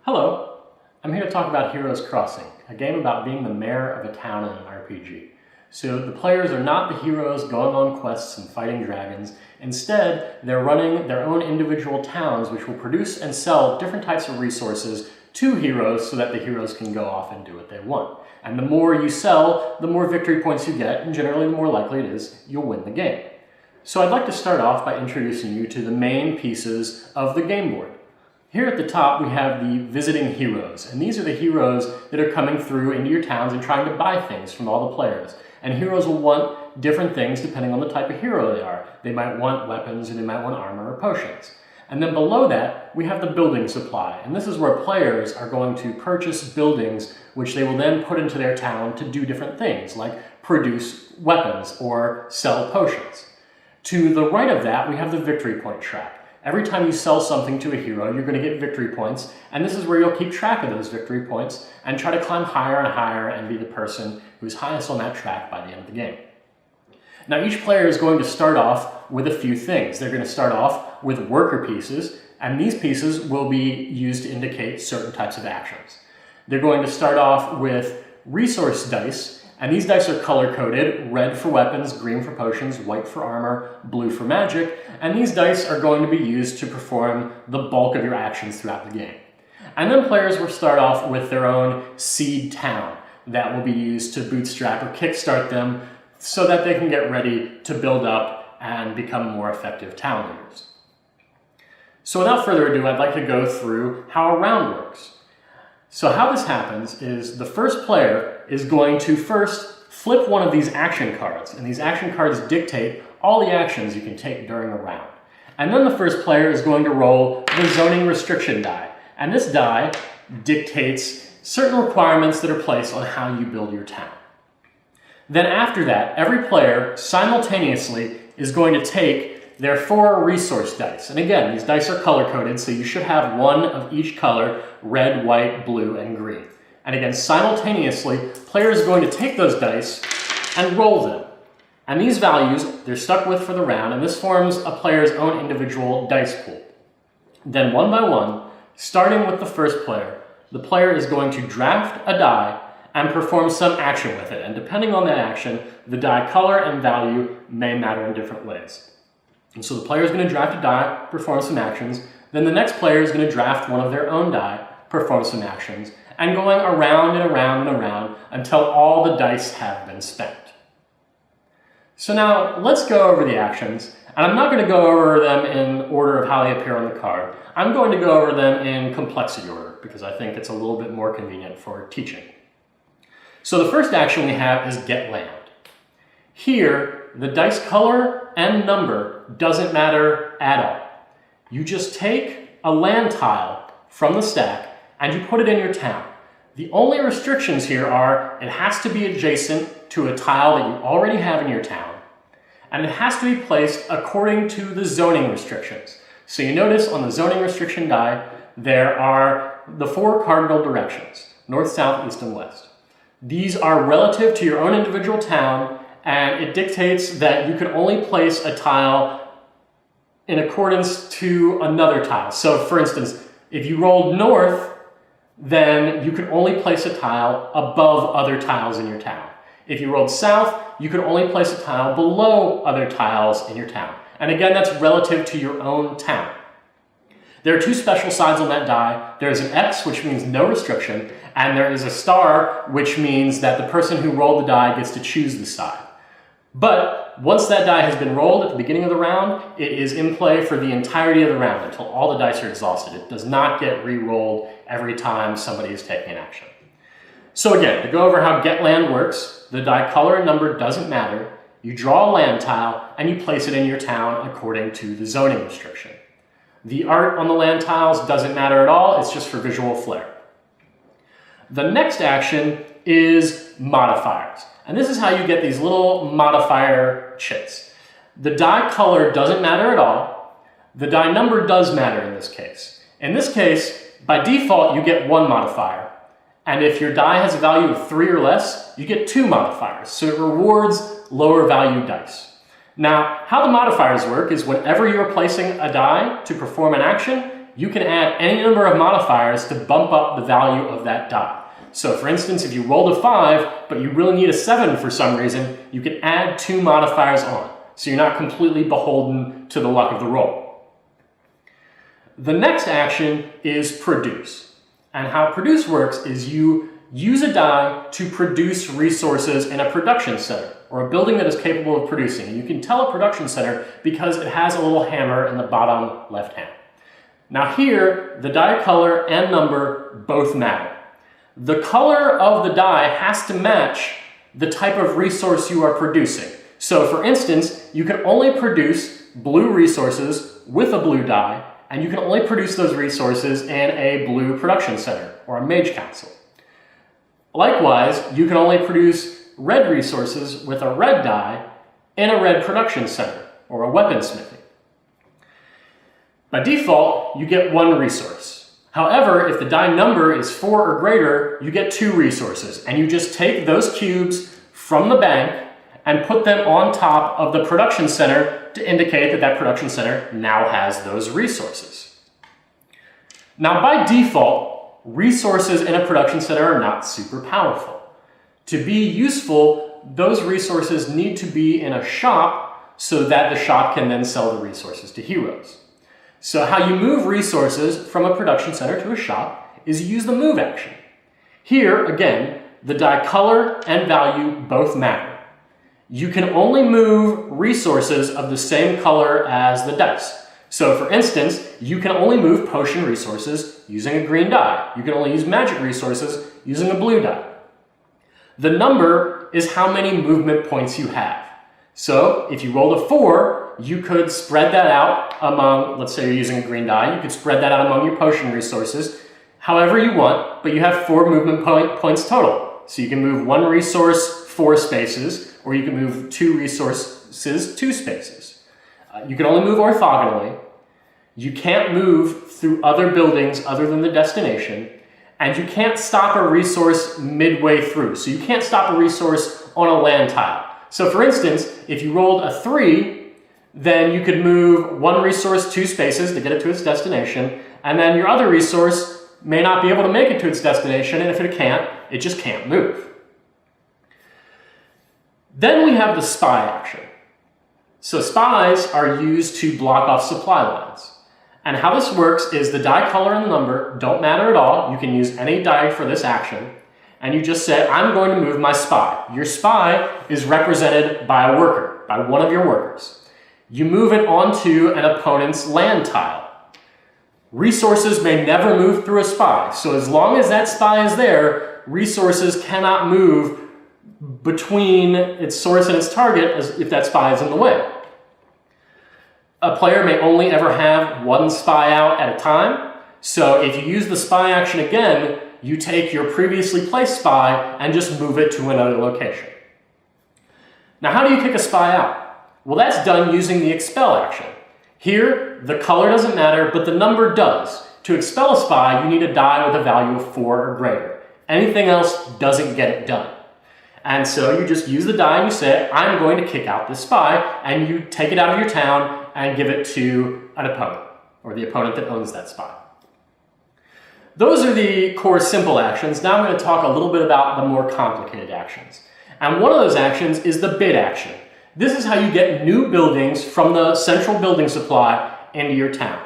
Hello, I'm here to talk about Heroes Crossing, a game about being the mayor of a town in an RPG. So the players are not the heroes going on quests and fighting dragons. Instead, they're running their own individual towns which will produce and sell different types of resources to heroes so that the heroes can go off and do what they want. And the more you sell, the more victory points you get, and generally the more likely it is you'll win the game. So I'd like to start off by introducing you to the main pieces of the game board. Here at the top we have the visiting heroes, and these are the heroes that are coming through into your towns and trying to buy things from all the players. And heroes will want different things depending on the type of hero they are. They might want weapons, or they might want armor or potions. And then below that we have the building supply, and this is where players are going to purchase buildings which they will then put into their town to do different things, like produce weapons or sell potions. To the right of that we have the victory point track. Every time you sell something to a hero, you're going to get victory points, and this is where you'll keep track of those victory points and try to climb higher and higher and be the person who's highest on that track by the end of the game. Now each player is going to start off with a few things. They're going to start off with worker pieces, and these pieces will be used to indicate certain types of actions. They're going to start off with resource dice, and these dice are color-coded: red for weapons, green for potions, white for armor, blue for magic, and these dice are going to be used to perform the bulk of your actions throughout the game. And then players will start off with their own seed town that will be used to bootstrap or kickstart them so that they can get ready to build up and become more effective town leaders. So without further ado, I'd like to go through how a round works. So how this happens is the first player is going to first flip one of these action cards, and these action cards dictate all the actions you can take during a round. And then the first player is going to roll the zoning restriction die, and this die dictates certain requirements that are placed on how you build your town. Then after that, every player simultaneously is going to take their 4 resource dice. And again, these dice are color-coded, so you should have one of each color: red, white, blue, and green. And again, simultaneously, players are going to take those dice and roll them. And these values, they're stuck with for the round, and this forms a player's own individual dice pool. Then one by one, starting with the first player, the player is going to draft a die and perform some action with it. And depending on that action, the die color and value may matter in different ways. And so the player is going to draft a die, perform some actions. Then the next player is going to draft one of their own die, perform some actions, and going around and around and around until all the dice have been spent. So now let's go over the actions, and I'm not going to go over them in order of how they appear on the card. I'm going to go over them in complexity order because I think it's a little bit more convenient for teaching. So the first action we have is Get Land. Here, the dice color and number doesn't matter at all. You just take a land tile from the stack and you put it in your town. The only restrictions here are it has to be adjacent to a tile that you already have in your town, and it has to be placed according to the zoning restrictions. So you notice on the zoning restriction die, there are the 4 cardinal directions: north, south, east, and west. These are relative to your own individual town, and it dictates that you can only place a tile in accordance to another tile. So for instance, if you rolled north, then you could only place a tile above other tiles in your town. If you rolled south, you could only place a tile below other tiles in your town. And again, that's relative to your own town. There are 2 special sides on that die. There's an X, which means no restriction, and there is a star, which means that the person who rolled the die gets to choose the side. But once that die has been rolled at the beginning of the round, it is in play for the entirety of the round until all the dice are exhausted. It does not get re-rolled every time somebody is taking an action. So again, to go over how Get Land works, the die color and number doesn't matter. You draw a land tile and you place it in your town according to the zoning restriction. The art on the land tiles doesn't matter at all, it's just for visual flair. The next action is modifiers. And this is how you get these little modifier chits. The die color doesn't matter at all. The die number does matter in this case. In this case, by default, you get 1 modifier. And if your die has a value of 3 or less, you get 2 modifiers. So it rewards lower value dice. Now, how the modifiers work is whenever you're placing a die to perform an action, you can add any number of modifiers to bump up the value of that die. So for instance, if you rolled a 5, but you really need a 7 for some reason, you can add 2 modifiers on. So you're not completely beholden to the luck of the roll. The next action is produce. And how produce works is you use a die to produce resources in a production center, or a building that is capable of producing. And you can tell a production center because it has a little hammer in the bottom left hand. Now here, the die color and number both matter. The color of the die has to match the type of resource you are producing. So for instance, you can only produce blue resources with a blue die, and you can only produce those resources in a blue production center or a mage council. Likewise, you can only produce red resources with a red die in a red production center or a weaponsmithing. By default, you get 1 resource. However, if the die number is 4 or greater, you get 2 resources, and you just take those cubes from the bank and put them on top of the production center to indicate that that production center now has those resources. Now, by default, resources in a production center are not super powerful. To be useful, those resources need to be in a shop so that the shop can then sell the resources to heroes. So how you move resources from a production center to a shop is you use the move action. Here, again, the die color and value both matter. You can only move resources of the same color as the dice. So for instance, you can only move potion resources using a green die. You can only use magic resources using a blue die. The number is how many movement points you have. So if you rolled a 4, you could spread that out among, let's say you're using a green die, you could spread that out among your potion resources however you want, but you have 4 movement points total. So you can move 1 resource 4 spaces, or you can move 2 resources 2 spaces. You can only move orthogonally. You can't move through other buildings other than the destination, and you can't stop a resource midway through. So you can't stop a resource on a land tile. So for instance, if you rolled a 3, then you could move 1 resource 2 spaces to get it to its destination, and then your other resource may not be able to make it to its destination, and if it can't, it just can't move. Then we have the spy action. So spies are used to block off supply lines. And how this works is the die color and the number don't matter at all. You can use any die for this action. And you just say, I'm going to move my spy. Your spy is represented by a worker, by one of your workers. You move it onto an opponent's land tile. Resources may never move through a spy. So as long as that spy is there, resources cannot move between its source and its target as if that spy is in the way. A player may only ever have 1 spy out at a time. So if you use the spy action again, you take your previously placed spy and just move it to another location. Now, how do you kick a spy out? Well, that's done using the expel action. Here, the color doesn't matter, but the number does. To expel a spy, you need a die with a value of 4 or greater. Anything else doesn't get it done. And so you just use the die and you say, I'm going to kick out this spy, and you take it out of your town and give it to an opponent, or the opponent that owns that spy. Those are the core simple actions. Now I'm going to talk a little bit about the more complicated actions. And one of those actions is the bid action. This is how you get new buildings from the central building supply into your town.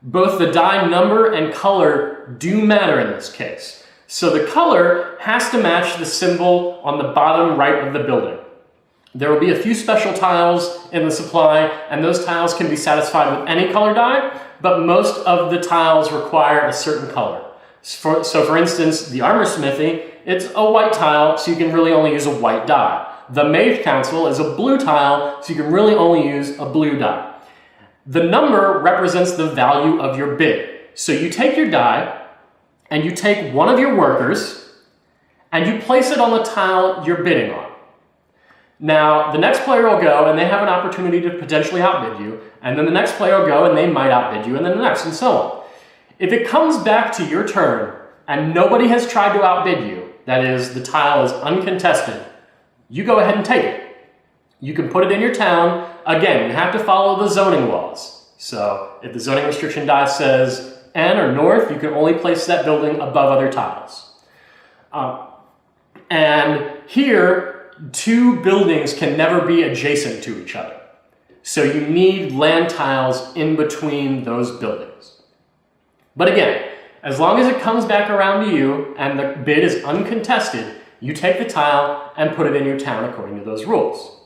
Both the die number and color do matter in this case. So the color has to match the symbol on the bottom right of the building. There will be a few special tiles in the supply, and those tiles can be satisfied with any color die, but most of the tiles require a certain color. So for instance, the armor smithy, it's a white tile, so you can really only use a white die. The Mage Council is a blue tile, so you can really only use a blue die. The number represents the value of your bid. So you take your die, and you take one of your workers, and you place it on the tile you're bidding on. Now, the next player will go, and they have an opportunity to potentially outbid you, and then the next player will go, and they might outbid you, and then the next, and so on. If it comes back to your turn, and nobody has tried to outbid you, that is, the tile is uncontested, you go ahead and take it. You can put it in your town. Again, you have to follow the zoning laws. So if the zoning restriction die says N or north, you can only place that building above other tiles. And here, two buildings can never be adjacent to each other. So you need land tiles in between those buildings. But again, as long as it comes back around to you and the bid is uncontested, you take the tile and put it in your town according to those rules.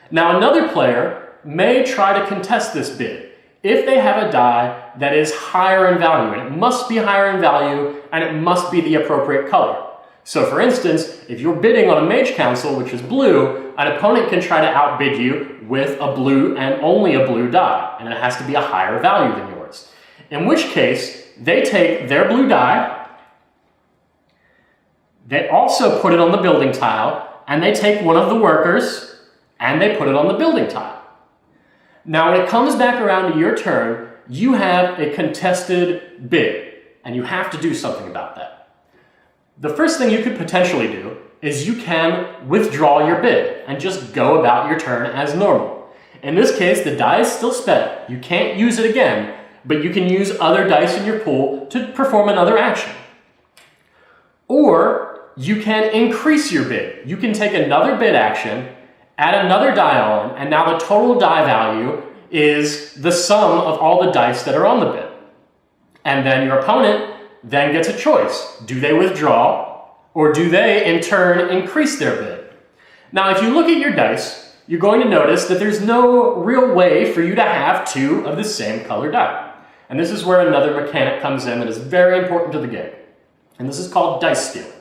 Now another player may try to contest this bid if they have a die that is higher in value, and it must be higher in value and it must be the appropriate color. So for instance, if you're bidding on a Mage Council, which is blue, an opponent can try to outbid you with a blue and only a blue die, and it has to be a higher value than yours. In which case, they take their blue die, they also put it on the building tile, and they take one of the workers, and they put it on the building tile. Now when it comes back around to your turn, you have a contested bid, and you have to do something about that. The first thing you could potentially do is you can withdraw your bid and just go about your turn as normal. In this case, the die is still spent. You can't use it again, but you can use other dice in your pool to perform another action. Or you can increase your bid. You can take another bid action, add another die on, and now the total die value is the sum of all the dice that are on the bid. And then your opponent then gets a choice. Do they withdraw, or do they in turn increase their bid? Now if you look at your dice, you're going to notice that there's no real way for you to have two of the same color die. And this is where another mechanic comes in that is very important to the game. And this is called dice stealing.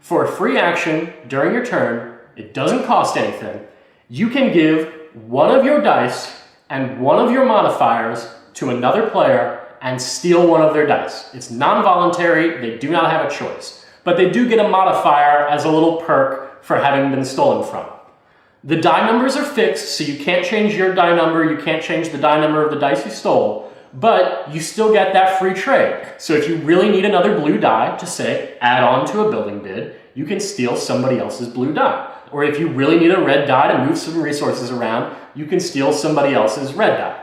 For a free action during your turn, it doesn't cost anything. You can give one of your dice and one of your modifiers to another player and steal one of their dice. It's non-voluntary, they do not have a choice. But they do get a modifier as a little perk for having been stolen from. The die numbers are fixed, so you can't change your die number, you can't change the die number of the dice you stole, but you still get that free trade. So if you really need another blue die to, say, add on to a building bid, you can steal somebody else's blue die. Or if you really need a red die to move some resources around, you can steal somebody else's red die.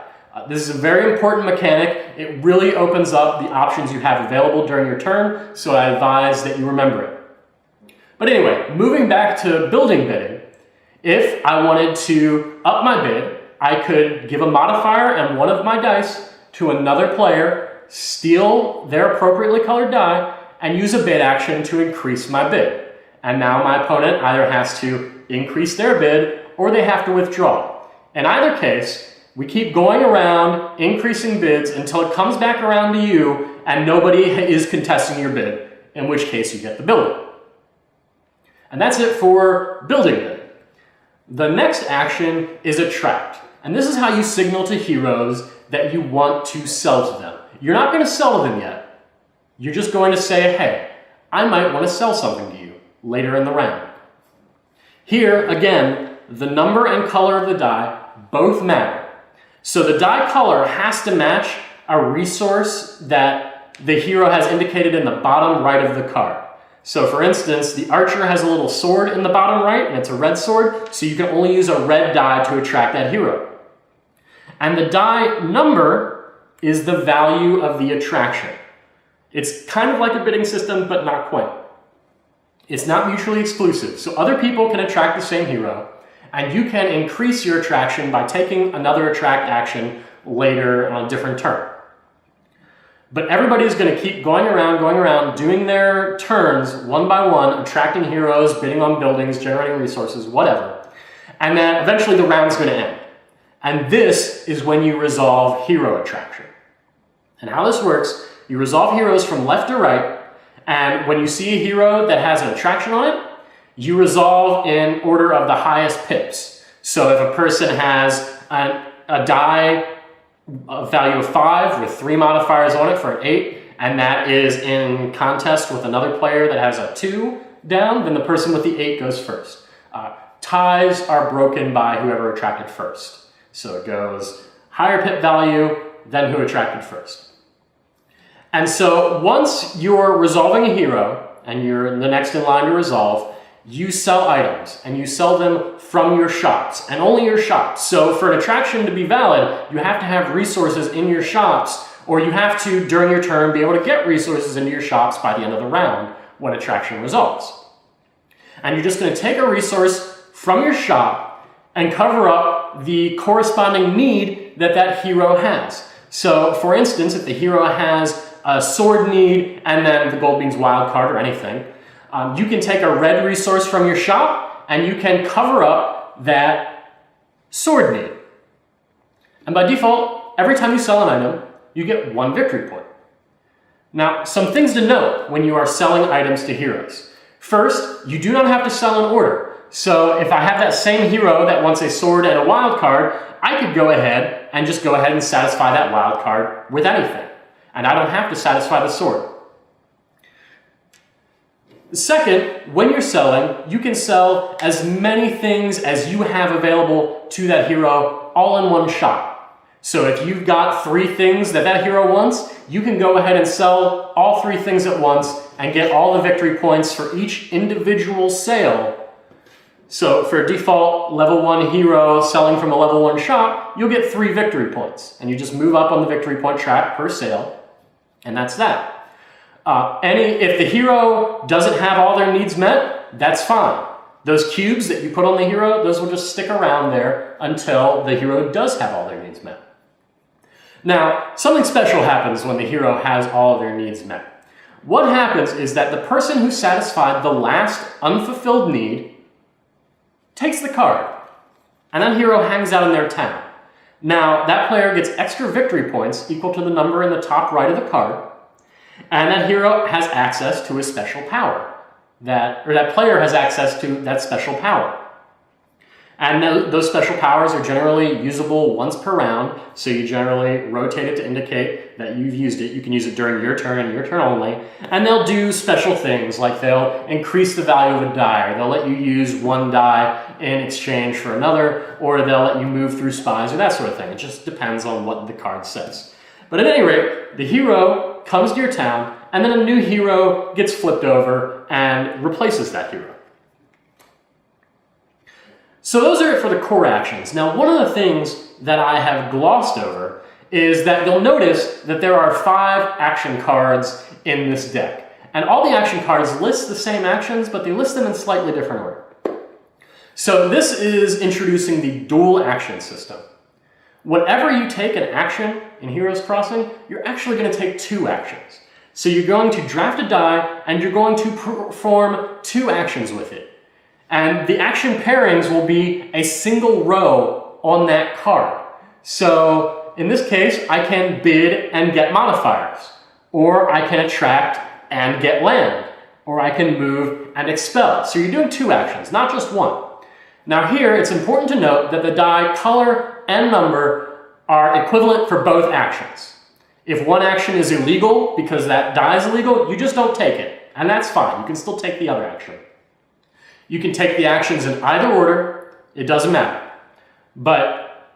This is a very important mechanic. It really opens up the options you have available during your turn, so I advise that you remember it. But anyway, moving back to building bidding, if I wanted to up my bid, I could give a modifier and one of my dice to another player, steal their appropriately colored die, and use a bid action to increase my bid. And now my opponent either has to increase their bid or they have to withdraw. In either case, we keep going around, increasing bids until it comes back around to you and nobody is contesting your bid, in which case you get the building. And that's it for building bid. The next action is attract. And this is how you signal to heroes that you want to sell to them. You're not going to sell to them yet. You're just going to say, hey, I might want to sell something to you later in the round. Here, again, the number and color of the die both matter. So the die color has to match a resource that the hero has indicated in the bottom right of the card. So for instance, the archer has a little sword in the bottom right, and it's a red sword, so you can only use a red die to attract that hero. And the die number is the value of the attraction. It's kind of like a bidding system, but not quite. It's not mutually exclusive, so other people can attract the same hero, and you can increase your attraction by taking another attract action later on a different turn. But everybody's going to keep going around, doing their turns one by one, attracting heroes, bidding on buildings, generating resources, whatever. And then eventually the round's going to end. And this is when you resolve hero attraction. And how this works, you resolve heroes from left to right, and when you see a hero that has an attraction on it, you resolve in order of the highest pips. So if a person has a die a value of 5 with 3 modifiers on it for an 8, and that is in contest with another player that has a 2 down, then the person with the 8 goes first. Ties are broken by whoever attracted first. So it goes higher pip value, then who attracted first. And so once you're resolving a hero, and you're the next in line to resolve, you sell items, and you sell them from your shops, and only your shops. So for an attraction to be valid, you have to have resources in your shops, or you have to, during your turn, be able to get resources into your shops by the end of the round when attraction results. And you're just going to take a resource from your shop and cover up the corresponding need that that hero has. So for instance, if the hero has a sword need and then the Gold Beans wild card or anything, you can take a red resource from your shop and you can cover up that sword need. And by default, every time you sell an item, you get 1 victory point. Now, some things to note when you are selling items to heroes. First, you do not have to sell in order. So if I have that same hero that wants a sword and a wild card, I could go ahead and just go ahead and satisfy that wild card with anything. And I don't have to satisfy the sword. Second, when you're selling, you can sell as many things as you have available to that hero all in one shot. So if you've got 3 things that that hero wants, you can go ahead and sell all 3 things at once and get all the victory points for each individual sale. So for a default level 1 hero selling from a level 1 shop, you'll get 3 victory points. And you just move up on the victory point track per sale, and that's that. If the hero doesn't have all their needs met, that's fine. Those cubes that you put on the hero, those will just stick around there until the hero does have all their needs met. Now, something special happens when the hero has all of their needs met. What happens is that the person who satisfied the last unfulfilled need takes the card, and that hero hangs out in their town. Now, that player gets extra victory points equal to the number in the top right of the card, and that hero has access to a special power. That player has access to that special power. And those special powers are generally usable once per round, so you generally rotate it to indicate that you've used it. You can use it during your turn and your turn only. And they'll do special things, like they'll increase the value of a die, or they'll let you use 1 die in exchange for another, or they'll let you move through spies, or that sort of thing. It just depends on what the card says. But at any rate, the hero comes to your town, and then a new hero gets flipped over and replaces that hero. So those are it for the core actions. Now, one of the things that I have glossed over is that you'll notice that there are 5 action cards in this deck. And all the action cards list the same actions, but they list them in slightly different order. So this is introducing the dual action system. Whenever you take an action in Heroes Crossing, you're actually going to take 2 actions. So you're going to draft a die, and you're going to perform 2 actions with it. And the action pairings will be a single row on that card. So in this case, I can bid and get modifiers, or I can attract and get land, or I can move and expel. So you're doing 2 actions, not just 1. Now here, it's important to note that the die color and number are equivalent for both actions. If one action is illegal because that die is illegal, you just don't take it, and that's fine. You can still take the other action. You can take the actions in either order, it doesn't matter. But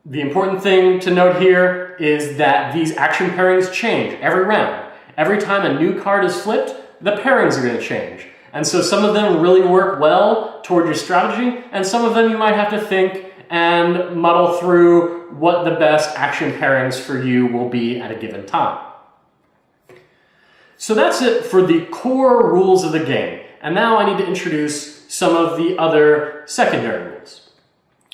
the important thing to note here is that these action pairings change every round. Every time a new card is flipped, the pairings are going to change. And so some of them really work well toward your strategy, and some of them you might have to think and muddle through what the best action pairings for you will be at a given time. So that's it for the core rules of the game. And now I need to introduce some of the other secondary rules.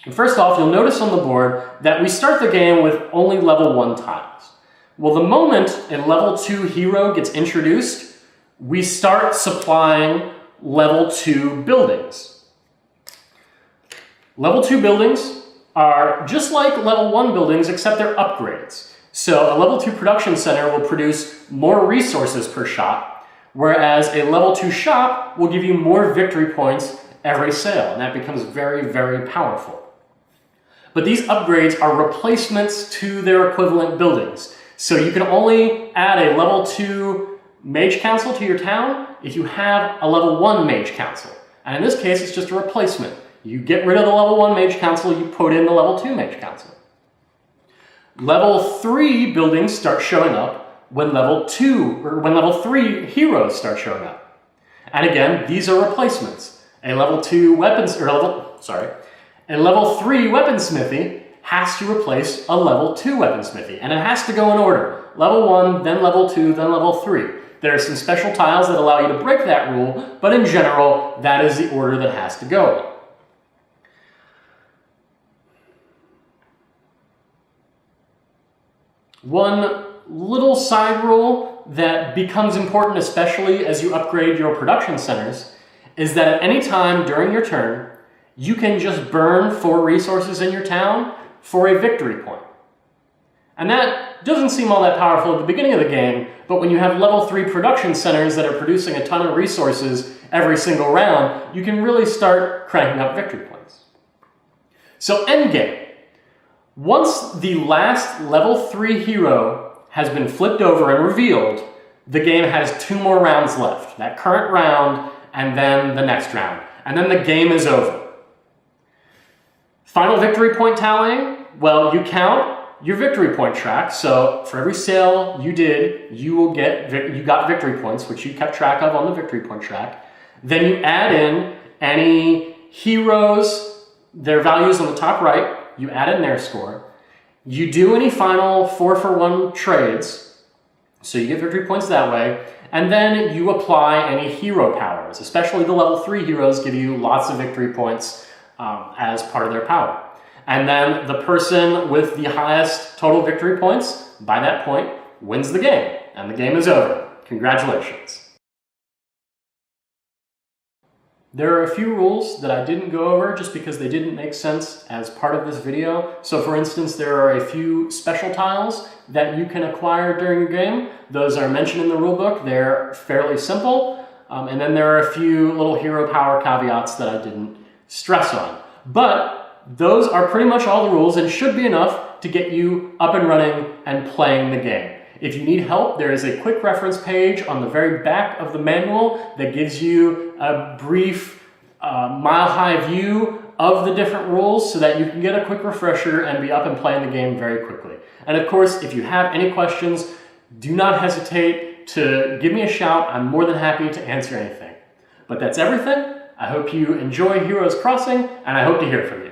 And first off, you'll notice on the board that we start the game with only level 1 tiles. Well, the moment a level 2 hero gets introduced, we start supplying level 2 buildings. Level 2 buildings are just like level 1 buildings, except they're upgrades. So a level 2 production center will produce more resources per shot, whereas a level 2 shop will give you more victory points every sale, and that becomes very, very powerful. But these upgrades are replacements to their equivalent buildings. So you can only add a level 2 Mage Council to your town if you have a level 1 Mage Council. And in this case, it's just a replacement. You get rid of the level 1 Mage Council, you put in the level 2 Mage Council. Level 3 buildings start showing up when level 3 heroes start showing up. And again, these are replacements. A level 3 weaponsmithy has to replace a level 2 weaponsmithy, and it has to go in order. Level 1, then level 2, then level 3. There are some special tiles that allow you to break that rule, but in general, that is the order that has to go. One little side rule that becomes important, especially as you upgrade your production centers, is that at any time during your turn, you can just burn 4 resources in your town for a victory point. And that doesn't seem all that powerful at the beginning of the game, but when you have level 3 production centers that are producing a ton of resources every single round, you can really start cranking up victory points. So endgame. Once the last level 3 hero has been flipped over and revealed, the game has 2 more rounds left. That current round and then the next round. And then the game is over. Final victory point tallying, well, you count your victory point track. So for every sale you did, you got victory points, which you kept track of on the victory point track. Then you add in any heroes, their values on the top right, you add in their score. You do any final 4-for-1 trades, so you get victory points that way, and then you apply any hero powers. Especially the level 3 heroes give you lots of victory points as part of their power. And then the person with the highest total victory points, by that point, wins the game, and the game is over. Congratulations. There are a few rules that I didn't go over just because they didn't make sense as part of this video. So for instance, there are a few special tiles that you can acquire during your game. Those are mentioned in the rulebook. They're fairly simple. And then there are a few little hero power caveats that I didn't stress on. But those are pretty much all the rules and should be enough to get you up and running and playing the game. If you need help, there is a quick reference page on the very back of the manual that gives you a brief mile-high view of the different rules so that you can get a quick refresher and be up and playing the game very quickly. And of course, if you have any questions, do not hesitate to give me a shout. I'm more than happy to answer anything. But that's everything. I hope you enjoy Heroes Crossing, and I hope to hear from you.